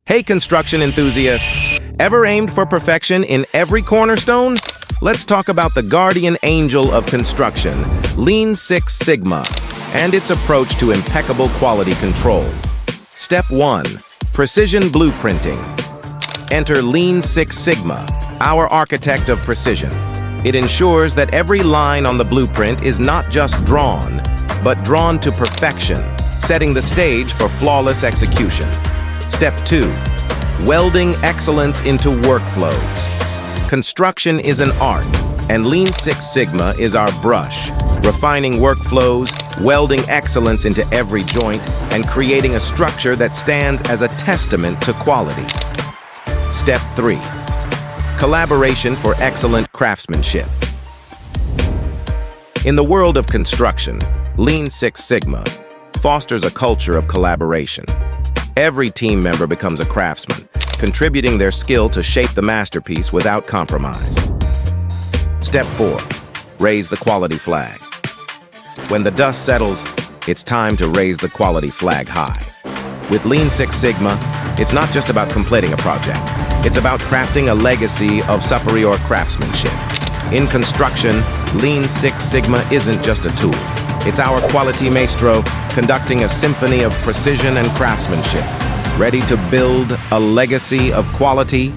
Hey construction enthusiasts, ever aimed for perfection in every cornerstone? Let's talk about the guardian angel of construction, Lean Six Sigma, and its approach to impeccable quality control. Step 1. Precision blueprinting. Enter Lean Six Sigma, our architect of precision. It ensures that every line on the blueprint is not just drawn, but drawn to perfection, setting the stage for flawless execution. Step 2. Welding excellence into workflows. Construction is an art, and Lean Six Sigma is our brush, refining workflows, welding excellence into every joint, and creating a structure that stands as a testament to quality. Step 3. Collaboration for excellent craftsmanship. In the world of construction, Lean Six Sigma fosters a culture of collaboration. Every team member becomes a craftsman, contributing their skill to shape the masterpiece without compromise. Step 4. Raise the quality flag. When the dust settles, it's time to raise the quality flag high. With Lean Six Sigma, it's not just about completing a project. It's about crafting a legacy of superior craftsmanship. In construction, Lean Six Sigma isn't just a tool. It's our quality maestro conducting a symphony of precision and craftsmanship, ready to build a legacy of quality